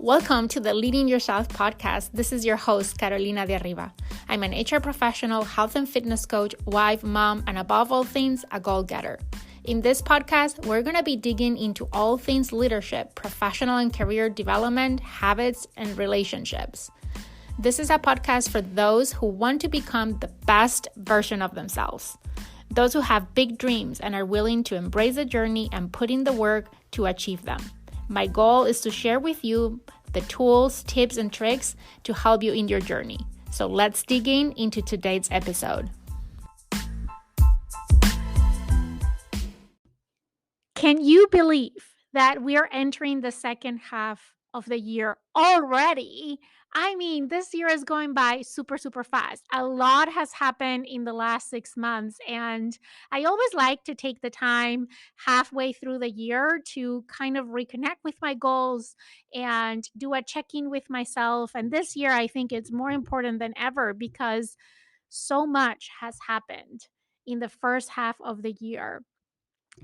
Welcome to the Leading Yourself podcast. This is your host, Carolina de Arriba. I'm an HR professional, health and fitness coach, wife, mom, and above all things, a goal-getter. In this podcast, we're going to be digging into all things leadership, professional and career development, habits, and relationships. This is a podcast for those who want to become the best version of themselves. Those who have big dreams and are willing to embrace the journey and put in the work to achieve them. My goal is to share with you the tools, tips, and tricks to help you in your journey. So let's dig into today's episode. Can you believe that we are entering the second half of the year already? I mean, this year is going by super fast. A lot has happened in the last 6 months, and I always like to take the time halfway through the year to kind of reconnect with my goals and do a check-in with myself. And this year, I think it's more important than ever because so much has happened in the first half of the year.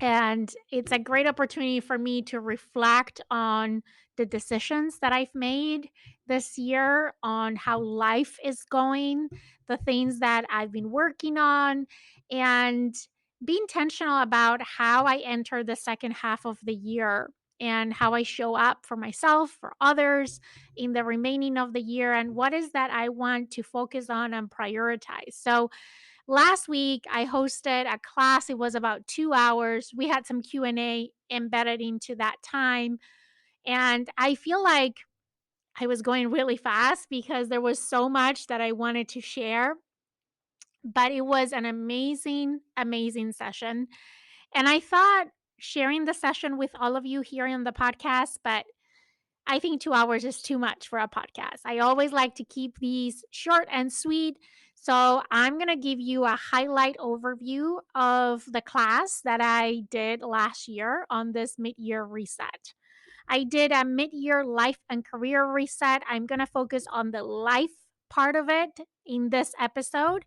And it's a great opportunity for me to reflect on the decisions that I've made this year, on how life is going, the things that I've been working on, and be intentional about how I enter the second half of the year and how I show up for myself, for others in the remaining of the year, and what is that I want to focus on and prioritize. So, last week, I hosted a class. It was about 2 hours. We had some Q&A embedded into that time, and I feel like I was going really fast because there was so much that I wanted to share, but it was an amazing session, and I thought sharing the session with all of you here on the podcast, but I think 2 hours is too much for a podcast. I always like to keep these short and sweet. So I'm going to give you a highlight overview of the class that I did last year on this mid-year reset. I did a mid-year life and career reset. I'm going to focus on the life part of it in this episode.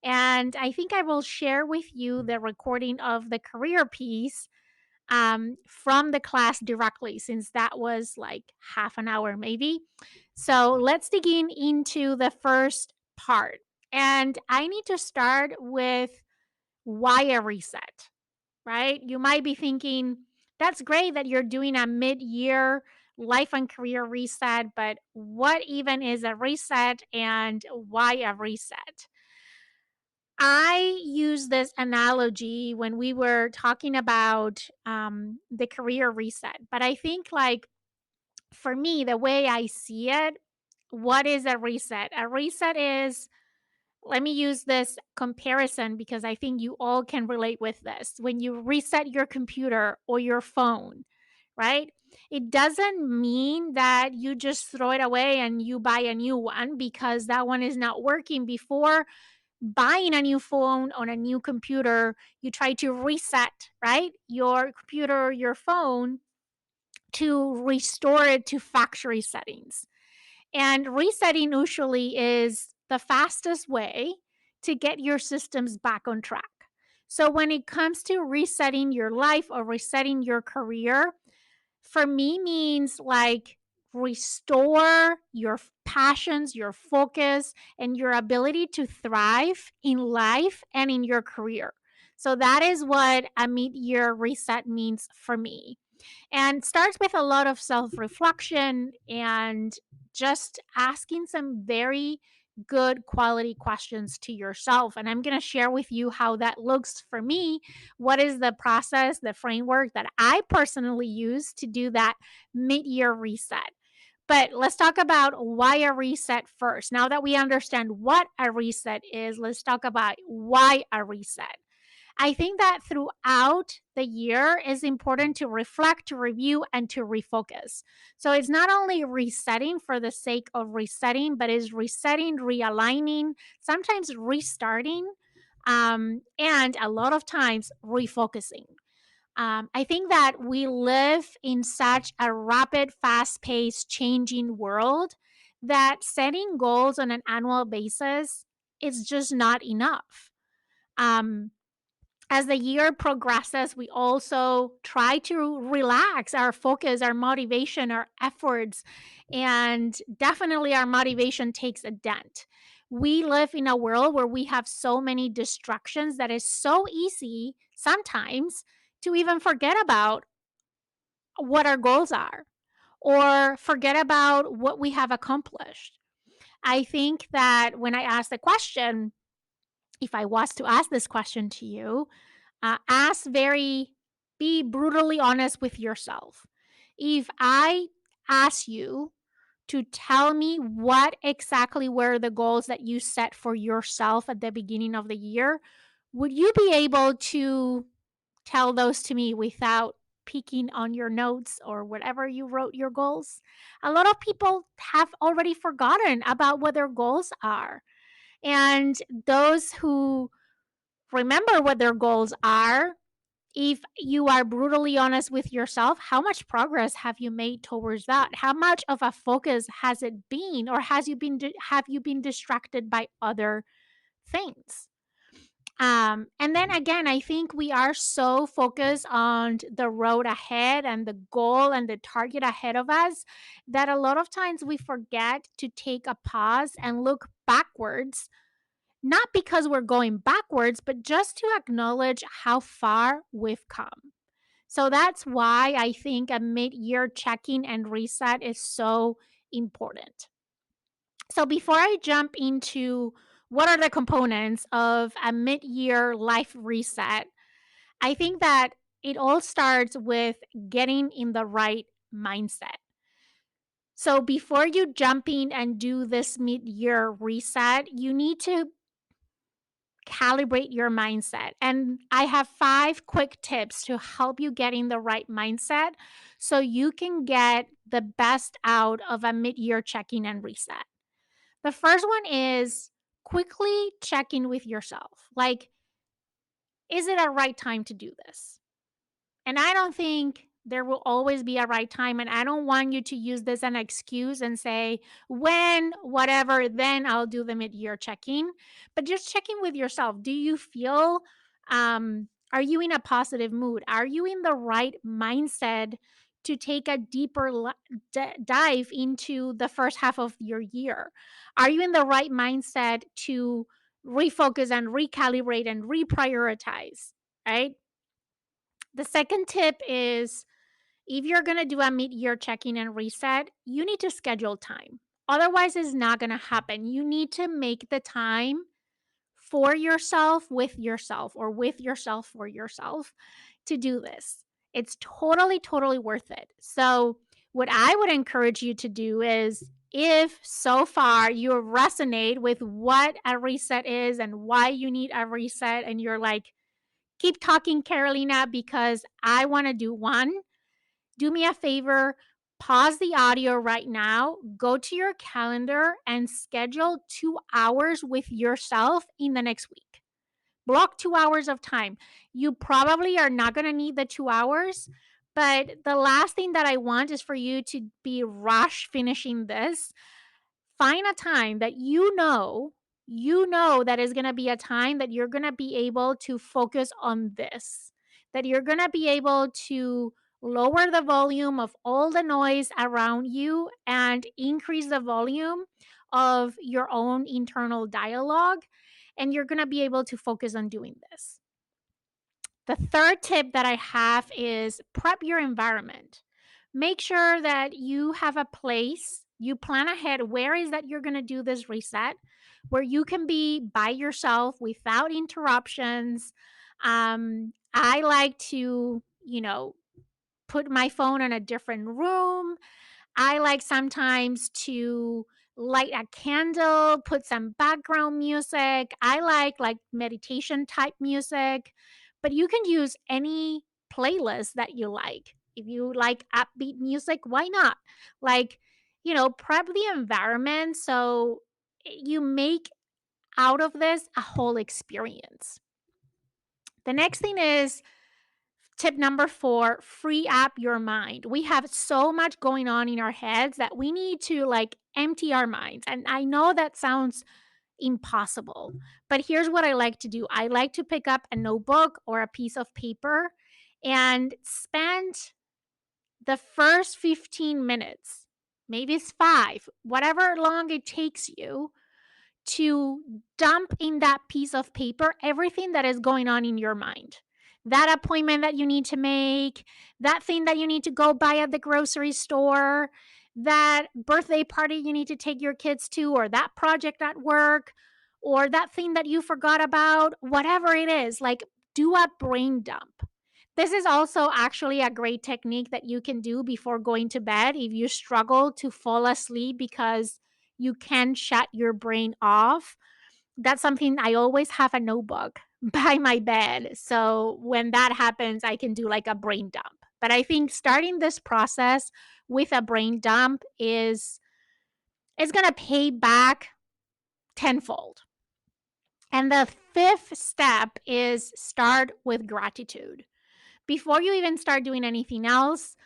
And I think I will share with you the recording of the career piece from the class directly, since that was like half an hour maybe. So let's dig into the first part. And I need to start with why a reset, right? You might be thinking, that's great that you're doing a mid-year life and career reset, but what even is a reset and why a reset? I use this analogy when we were talking about the career reset, but I think, like, for me, the way I see it, what is a reset? A reset is, let me use this comparison because I think you all can relate with this. When you reset your computer or your phone, right? It doesn't mean that you just throw it away and you buy a new one because that one is not working. Before buying a new phone on a new computer, you try to reset, right? Your computer, your phone, to restore it to factory settings. And resetting usually is the fastest way to get your systems back on track. So when it comes to resetting your life or resetting your career, for me means like restore your passions, your focus, and your ability to thrive in life and in your career. So that is what a mid-year reset means for me. And starts with a lot of self-reflection and just asking some very good quality questions to yourself. And I'm going to share with you how that looks for me. What is the process, the framework that I personally use to do that mid-year reset? But let's talk about why a reset first. Now that we understand what a reset is, let's talk about why a reset. I think that throughout the year is important to reflect, to review, and to refocus. So it's not only resetting for the sake of resetting, but is resetting, realigning, sometimes restarting, and a lot of times refocusing. I think that we live in such a rapid, fast paced, changing world that setting goals on an annual basis is just not enough. Um, As the year progresses, we also try to relax our focus, our motivation, our efforts, and definitely our motivation takes a dent. We live in a world where we have so many distractions that is so easy sometimes to even forget about what our goals are or forget about what we have accomplished. I think that when I ask the question, if I was to ask this question to you, ask very, be brutally honest with yourself. If I ask you to tell me what exactly were the goals that you set for yourself at the beginning of the year, would you be able to tell those to me without peeking on your notes or whatever you wrote your goals? A lot of people have already forgotten about what their goals are. And those who remember what their goals are, if you are brutally honest with yourself, how much progress have you made towards that? How much of a focus has it been, or have you been distracted by other things? And then again, I think we are so focused on the road ahead and the goal and the target ahead of us that a lot of times we forget to take a pause and look backwards, not because we're going backwards, but just to acknowledge how far we've come. So that's why I think a mid year check in and reset is so important. So before I jump into what are the components of a mid year life reset, I think that it all starts with getting in the right mindset. So before you jump in and do this mid year reset, you need to calibrate your mindset. And I have 5 quick tips to help you get in the right mindset so you can get the best out of a mid year check in and reset. The first one is quickly check in with yourself. Like, is it a right time to do this? And I don't think there will always be a right time. And I don't want you to use this as an excuse and say, when, whatever, then I'll do the mid year check in. But just checking with yourself. Do you feel, are you in a positive mood? Are you in the right mindset to take a deeper dive into the first half of your year? Are you in the right mindset to refocus and recalibrate and reprioritize? Right? The second tip is if you're going to do a mid year check in and reset, you need to schedule time. Otherwise, it's not going to happen. You need to make the time for yourself, or with yourself for yourself to do this. It's totally, totally worth it. So, what I would encourage you to do is if so far you resonate with what a reset is and why you need a reset, and you're like, keep talking, Carolina, because I want to do one. Do me a favor, pause the audio right now, go to your calendar and schedule 2 hours with yourself in the next week. Block 2 hours of time. You probably are not going to need the 2 hours, but the last thing that I want is for you to be rush finishing this. Find a time that you know that is going to be a time that you're going to be able to focus on this, that you're going to be able to lower the volume of all the noise around you and increase the volume of your own internal dialogue, and you're going to be able to focus on doing this. The third tip that I have is prep your environment. Make sure that you have a place, you plan ahead where is that you're going to do this reset, where you can be by yourself without interruptions. I like to, put my phone in a different room. I like sometimes to light a candle, put some background music. I like meditation type music, but you can use any playlist that you like. If you like upbeat music, why not? Like, prep the environment so you make out of this a whole experience. The next thing is tip number 4, free up your mind. We have so much going on in our heads that we need to empty our minds. And I know that sounds impossible. But here's what I like to do. I like to pick up a notebook or a piece of paper and spend the first 15 minutes, maybe it's 5, whatever long it takes you, to dump in that piece of paper everything that is going on in your mind. That appointment that you need to make, that thing that you need to go buy at the grocery store, that birthday party you need to take your kids to, or that project at work, or that thing that you forgot about, whatever it is, like do a brain dump. This is also actually a great technique that you can do before going to bed if you struggle to fall asleep because you can shut your brain off. That's something I always have a notebook by my bed. So when that happens, I can do like a brain dump. But I think starting this process with a brain dump is going to pay back tenfold. And the fifth step is start with gratitude. Before you even start doing anything else,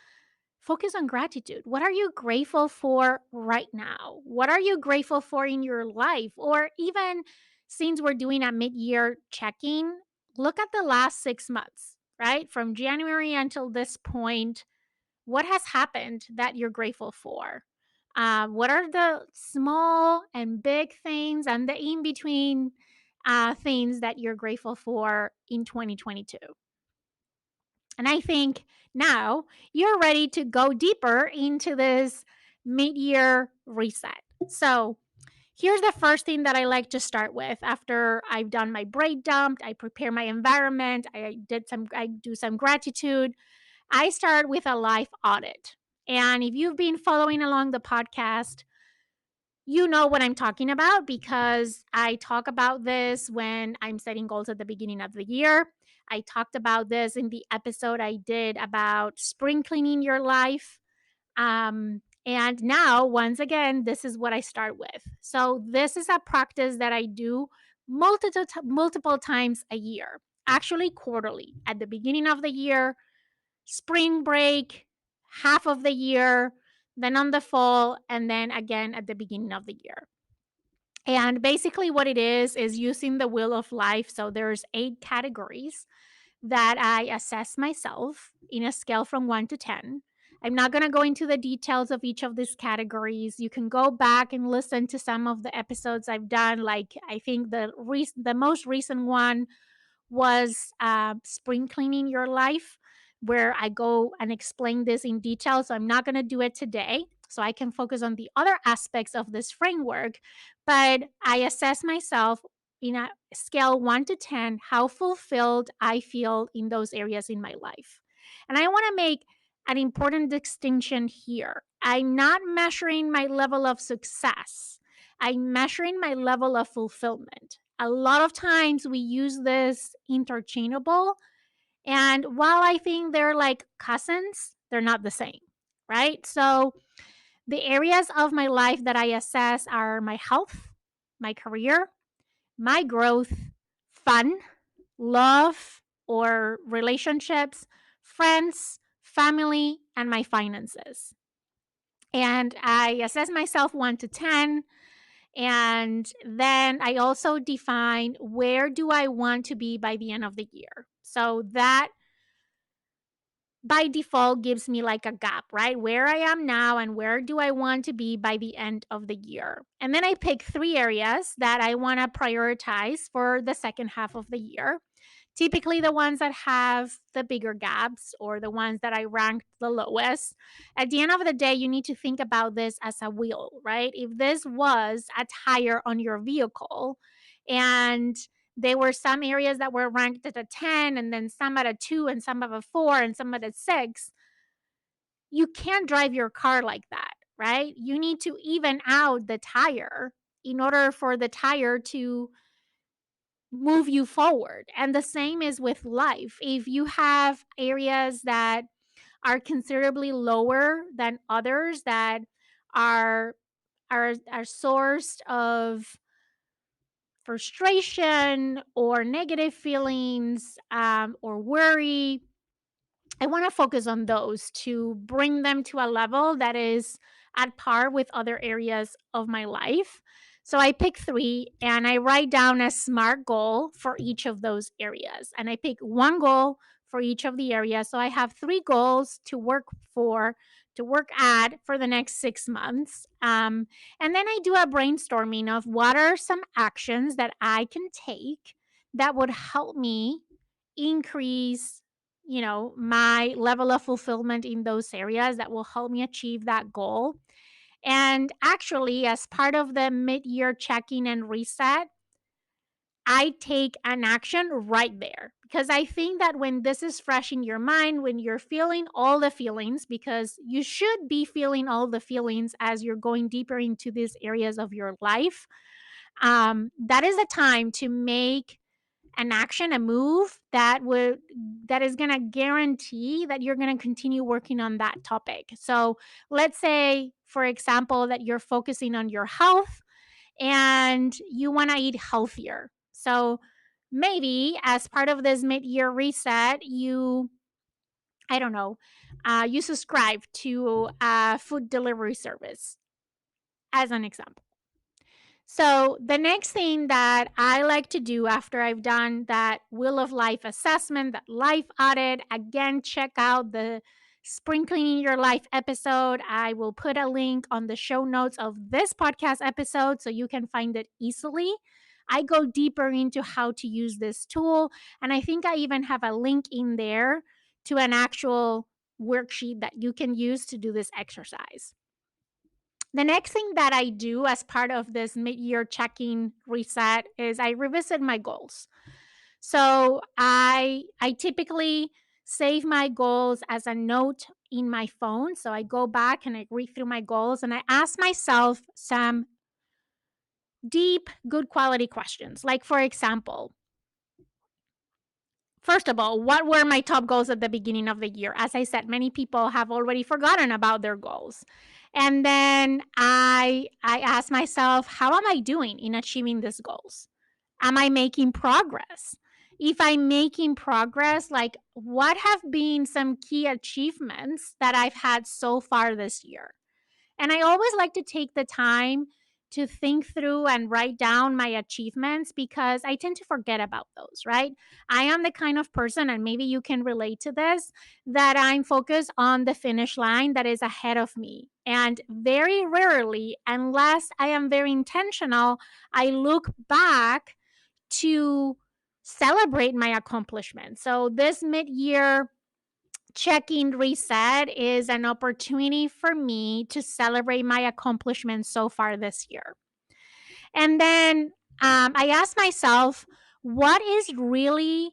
focus on gratitude. What are you grateful for right now? What are you grateful for in your life? Or even since we're doing a mid year check in, look at the last 6 months, right? From January until this point, what has happened that you're grateful for? What are the small and big things and the in between things that you're grateful for in 2022? And I think now you're ready to go deeper into this mid year reset. So, here's the first thing that I like to start with after I've done my brain dump, I prepare my environment, I do some gratitude. I start with a life audit. And if you've been following along the podcast, you know what I'm talking about because I talk about this when I'm setting goals at the beginning of the year. I talked about this in the episode I did about spring cleaning your life. And now, once again, this is what I start with. So, this is a practice that I do multiple times a year, actually, quarterly. At the beginning of the year, spring break, half of the year, then on the fall, and then again at the beginning of the year. And basically, what it is using the wheel of life. So, there's 8 categories that I assess myself in a scale from 1 to 10. I'm not going to go into the details of each of these categories. You can go back and listen to some of the episodes I've done. Like I think the most recent one was spring cleaning your life, where I go and explain this in detail. So I'm not going to do it today. So I can focus on the other aspects of this framework. But I assess myself in a scale 1 to 10, how fulfilled I feel in those areas in my life. And I want to make an important distinction here. I'm not measuring my level of success, I'm measuring my level of fulfillment. A lot of times we use this interchangeable. And while I think they're like cousins, they're not the same, right? So the areas of my life that I assess are my health, my career, my growth, fun, love or relationships, friends, family, and my finances. And I assess myself 1 to 10. And then I also define where do I want to be by the end of the year. So that by default gives me like a gap, right? Where I am now and where do I want to be by the end of the year. And then I pick 3 areas that I want to prioritize for the second half of the year. Typically, the ones that have the bigger gaps or the ones that I ranked the lowest. At the end of the day, you need to think about this as a wheel, right? If this was a tire on your vehicle and there were some areas that were ranked at a 10 and then some at a 2 and some at a 4 and some at a 6, you can't drive your car like that, right? You need to even out the tire in order for the tire to move you forward. And the same is with life. If you have areas that are considerably lower than others that are are sourced of frustration or negative feelings or worry, I want to focus on those to bring them to a level that is at par with other areas of my life. So I pick three and I write down a SMART goal for each of those areas. And I pick one goal for each of the areas. So I have three goals to work for, to work at for the next 6 months. And then I do a brainstorming of what are some actions that I can take that would help me increase, my level of fulfillment in those areas that will help me achieve that goal. And actually, as part of the mid year check in and reset, I take an action right there because I think that when this is fresh in your mind, when you're feeling all the feelings, because you should be feeling all the feelings as you're going deeper into these areas of your life, that is the time to make an action, a move that is going to guarantee that you're going to continue working on that topic. So let's say, for example, that you're focusing on your health and you want to eat healthier. So maybe as part of this mid-year reset, I don't know, you subscribe to a food delivery service as an example. So, the next thing that I like to do after I've done that Wheel of Life assessment, that life audit, again, check out the Spring Cleaning Your Life episode. I will put a link on the show notes of this podcast episode so you can find it easily. I go deeper into how to use this tool, and I think I even have a link in there to an actual worksheet that you can use to do this exercise. The next thing that I do as part of this mid-year checking reset is I revisit my goals. So I typically save my goals as a note in my phone. So I go back and I read through my goals and I ask myself some deep, good quality questions. Like, for example, first of all, what were my top goals at the beginning of the year? As I said, many people have already forgotten about their goals. And then I ask myself, how am I doing in achieving these goals? Am I making progress? If I'm making progress, like what have been some key achievements that I've had so far this year? And I always like to take the time to think through and write down my achievements because I tend to forget about those, right? I am the kind of person, and maybe you can relate to this, that I'm focused on the finish line that is ahead of me. And very rarely, unless I am very intentional, I look back to celebrate my accomplishments. So this mid year check-in reset is an opportunity for me to celebrate my accomplishments so far this year. And then I asked myself, what is really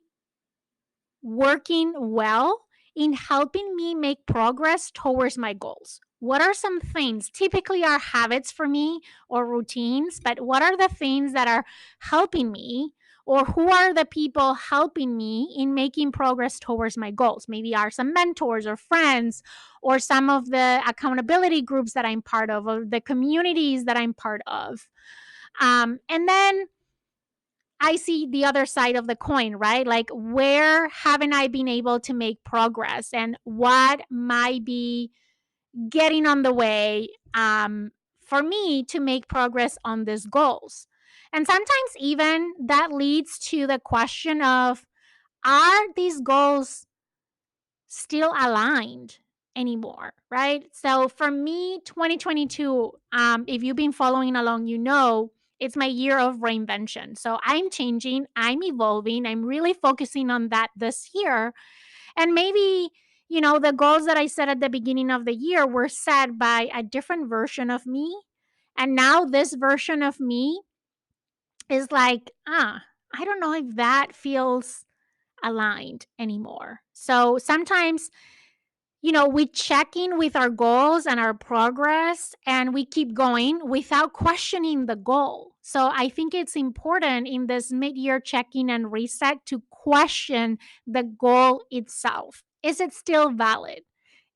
working well in helping me make progress towards my goals? What are some things, typically are habits for me or routines, but what are the things that are helping me, or who are the people helping me in making progress towards my goals? Maybe are some mentors or friends or some of the accountability groups that I'm part of, or the communities that I'm part of. And then I see the other side of the coin, right? Like, where haven't I been able to make progress and what might be getting on the way for me to make progress on these goals? And sometimes even that leads to the question of, are these goals still aligned anymore, right? So for me, 2022, if you've been following along, it's my year of reinvention. So I'm changing, I'm evolving, I'm really focusing on that this year. And maybe, the goals that I set at the beginning of the year were set by a different version of me. And now this version of me is like, I don't know if that feels aligned anymore. So sometimes we check in with our goals and our progress and we keep going without questioning the goal. So I think it's important in this mid year check in and reset to question the goal itself. Is it still valid?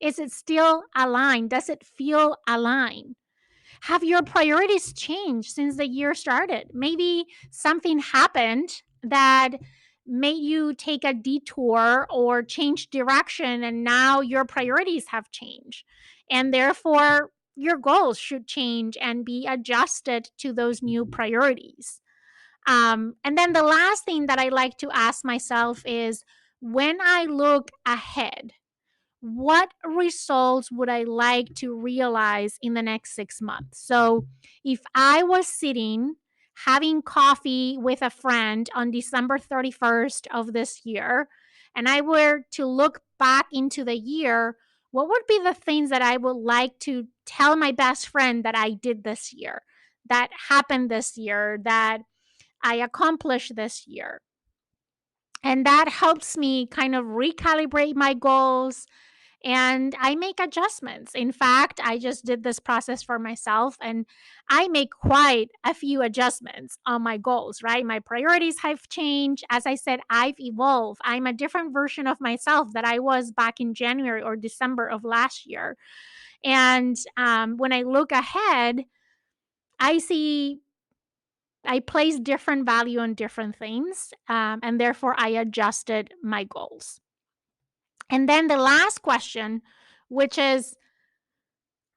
Is it still aligned? Does it feel aligned? Have your priorities changed since the year started? Maybe something happened that made you take a detour or change direction, and now your priorities have changed. And therefore, your goals should change and be adjusted to those new priorities. And then the last thing that I like to ask myself is, when I look ahead, what results would I like to realize in the next 6 months? So, if I was sitting having coffee with a friend on December 31st of this year, and I were to look back into the year, what would be the things that I would like to tell my best friend that I did this year, that happened this year, that I accomplished this year? And that helps me kind of recalibrate my goals, and I make adjustments. In fact, I just did this process for myself, and I make quite a few adjustments on my goals, right? My priorities have changed. As I said, I've evolved. I'm a different version of myself that I was back in January or December of last year. And when I look ahead, I see I place different value on different things, and therefore I adjusted my goals. And then the last question, which is,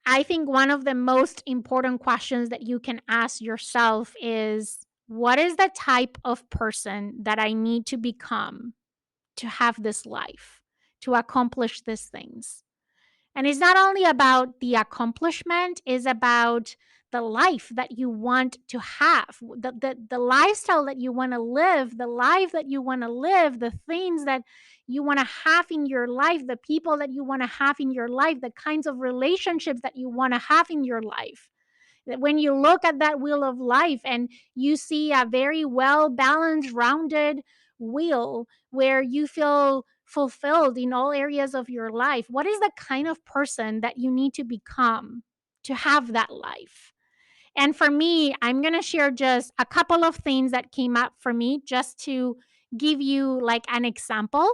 I think, one of the most important questions that you can ask yourself is, what is the type of person that I need to become to have this life, to accomplish these things? And it's not only about the accomplishment, it's about the life that you want to have, the lifestyle that you want to live, the life that you want to live, the things that you want to have in your life, the people that you want to have in your life, the kinds of relationships that you want to have in your life. That when you look at that wheel of life and you see a very well balanced, rounded wheel where you feel fulfilled in all areas of your life, what is the kind of person that you need to become to have that life? And for me, I'm going to share just a couple of things that came up for me just to give you like an example.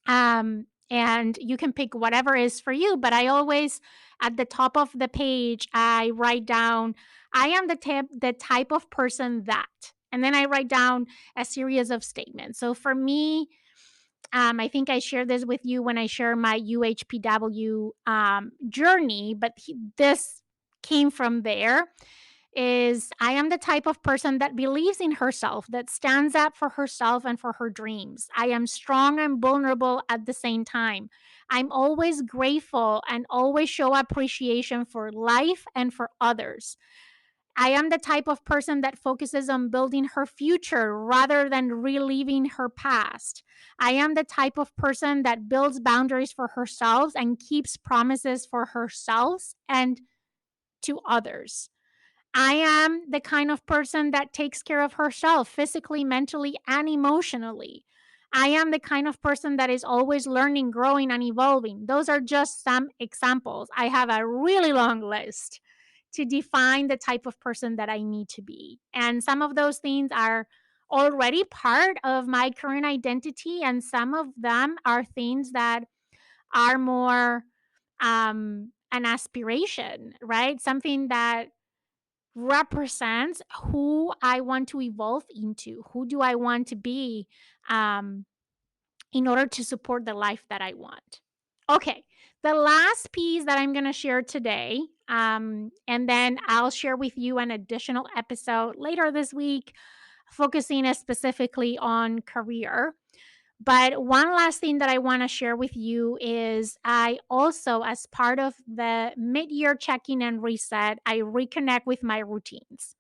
And you can pick whatever is for you, but I always, at the top of the page, I write down, I am the type of person that, and then I write down a series of statements. So for me, I think I shared this with you when I share my UHPW journey, but this came from there. Is I am the type of person that believes in herself, that stands up for herself and for her dreams. I am strong and vulnerable at the same time. I'm always grateful and always show appreciation for life and for others. I am the type of person that focuses on building her future rather than reliving her past. I am the type of person that builds boundaries for herself and keeps promises for herself and to others. I am the kind of person that takes care of herself physically, mentally, and emotionally. I am the kind of person that is always learning, growing, and evolving. Those are just some examples. I have a really long list to define the type of person that I need to be. And some of those things are already part of my current identity, and some of them are things that are more an aspiration, right? Something that represents who I want to evolve into. Who do I want to be um, in order to support the life that I want? Okay, the last piece that I'm going to share today, and then I'll share with you an additional episode later this week, focusing specifically on career. But one last thing that I want to share with you is, I also, as part of the mid year check in and reset, I reconnect with my routines.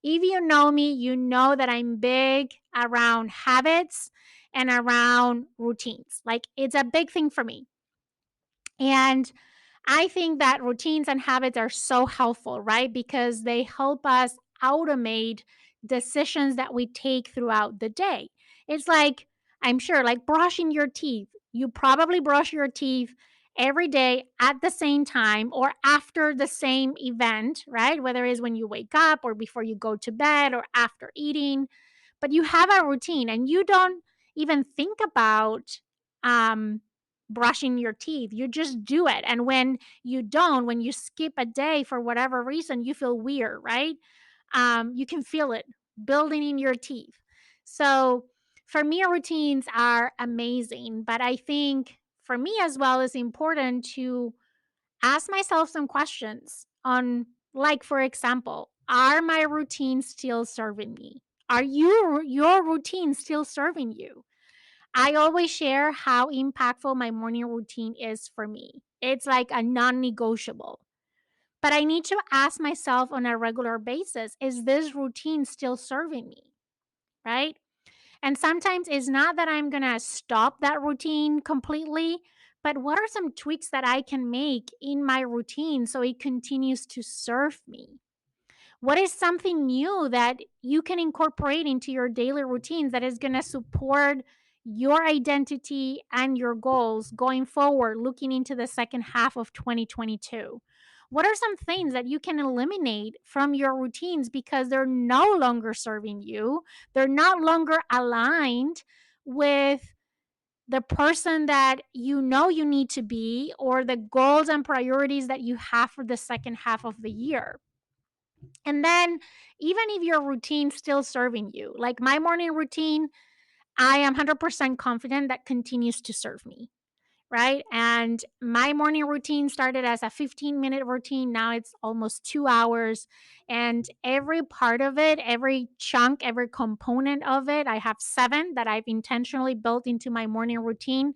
If you know me, you know that I'm big around habits and around routines. Like, it's a big thing for me. And I think that routines and habits are so helpful, right? Because they help us automate decisions that we take throughout the day. It's like, I'm sure, like brushing your teeth. You probably brush your teeth every day at the same time or after the same event, right? Whether it's when you wake up or before you go to bed or after eating, but you have a routine and you don't even think about um, brushing your teeth. You just do it. And when you don't, when you skip a day for whatever reason, you feel weird, right? You can feel it building in your teeth. So for me, routines are amazing. But I think for me as well, it's important to ask myself some questions on, like, for example, are my routines still serving me? Are your routine still serving you? I always share how impactful my morning routine is for me. It's like a non-negotiable. But I need to ask myself on a regular basis, is this routine still serving me? Right? And sometimes it's not that I'm going to stop that routine completely, but what are some tweaks that I can make in my routine so it continues to serve me? What is something new that you can incorporate into your daily routines that is going to support your identity and your goals going forward, looking into the second half of 2022? What are some things that you can eliminate from your routines because they're no longer serving you? They're not longer aligned with the person that you know you need to be or the goals and priorities that you have for the second half of the year. And then, even if your routine's still serving you, like my morning routine, I am 100% confident that continues to serve me, right? And my morning routine started as a 15-minute routine. Now it's almost 2 hours. And every part of it, every chunk, every component of it, I have seven that I've intentionally built into my morning routine.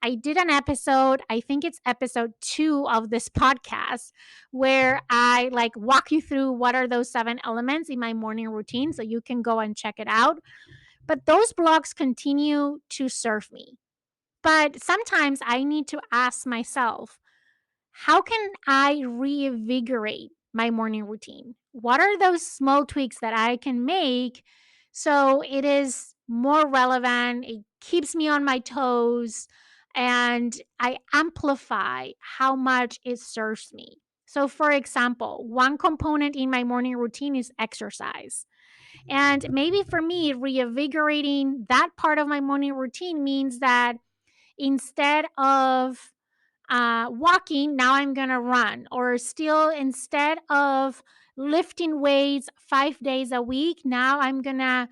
I did an episode, I think it's episode 2 of this podcast, where I like walk you through what are those seven elements in my morning routine. So you can go and check it out. But those blogs continue to serve me. But sometimes I need to ask myself, how can I reinvigorate my morning routine? What are those small tweaks that I can make so it is more relevant? It keeps me on my toes and I amplify how much it serves me. So, for example, one component in my morning routine is exercise. And maybe for me, reinvigorating that part of my morning routine means that instead of walking, now I'm going to run. Or still, instead of lifting weights 5 days a week, now I'm going to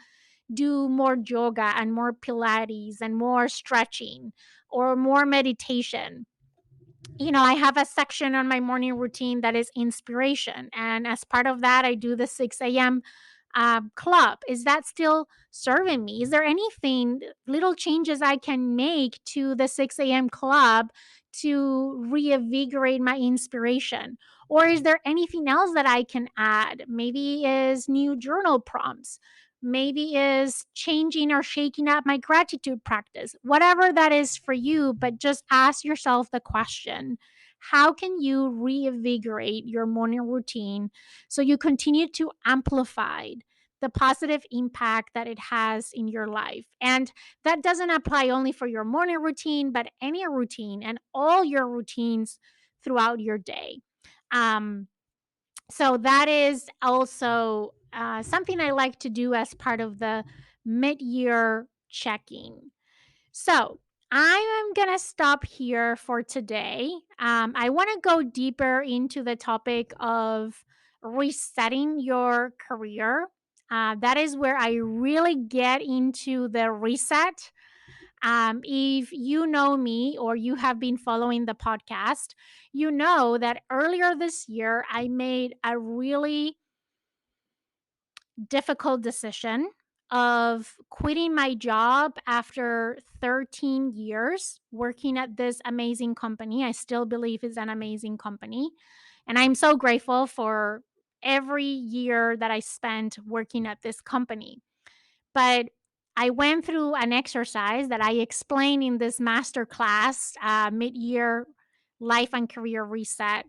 do more yoga and more Pilates and more stretching or more meditation. I have a section on my morning routine that is inspiration. And as part of that, I do the 6 a.m. Club. Is that still serving me? Is there anything, little changes I can make to the 6 a.m. club to reinvigorate my inspiration? Or is there anything else that I can add? Maybe is new journal prompts. Maybe is changing or shaking up my gratitude practice. Whatever that is for you, but just ask yourself the question, how can you reinvigorate your morning routine so you continue to amplify the positive impact that it has in your life? And that doesn't apply only for your morning routine, but any routine and all your routines throughout your day. Um, so that is also something I like to do as part of the mid year checking. So I am going to stop here for today. I want to go deeper into the topic of resetting your career. That is where I really get into the reset. If you know me or you have been following the podcast, you know that earlier this year I made a really difficult decision of quitting my job after 13 years working at this amazing company. I still believe is an amazing company. And I'm so grateful for every year that I spent working at this company. But I went through an exercise that I explained in this master class, mid year life and career reset.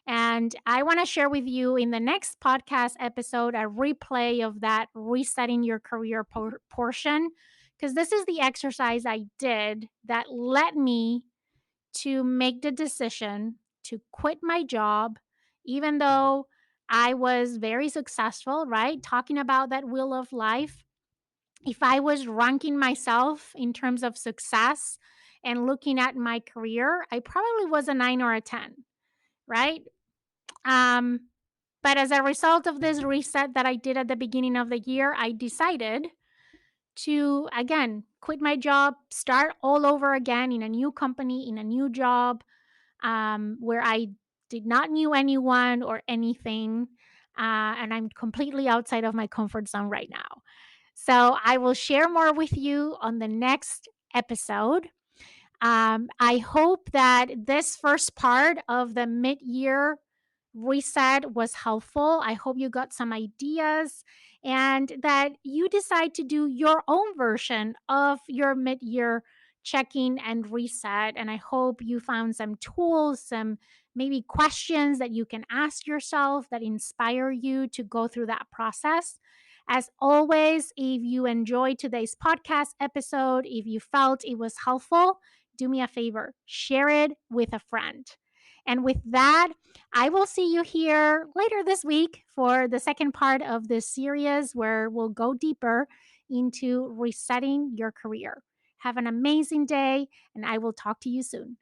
And I want to share with you in the next podcast episode a replay of that resetting your career portion. Because this is the exercise I did that led me to make the decision to quit my job, even though I was very successful, right? Talking about that wheel of life, if I was ranking myself in terms of success and looking at my career, I probably was a 9 or a 10, right? Um, but as a result of this reset that I did at the beginning of the year, I decided to again quit my job, start all over again in a new company, in a new job, where I did not knew anyone or anything, and I'm completely outside of my comfort zone right now. So I will share more with you on the next episode. I hope that this first part of the mid year reset was helpful. I hope you got some ideas and that you decide to do your own version of your mid year check-in and reset. And I hope you found some tools, some maybe questions that you can ask yourself that inspire you to go through that process. As always, if you enjoyed today's podcast episode, if you felt it was helpful, do me a favor, share it with a friend. And with that, I will see you here later this week for the second part of this series where we'll go deeper into resetting your career. Have an amazing day, and I will talk to you soon.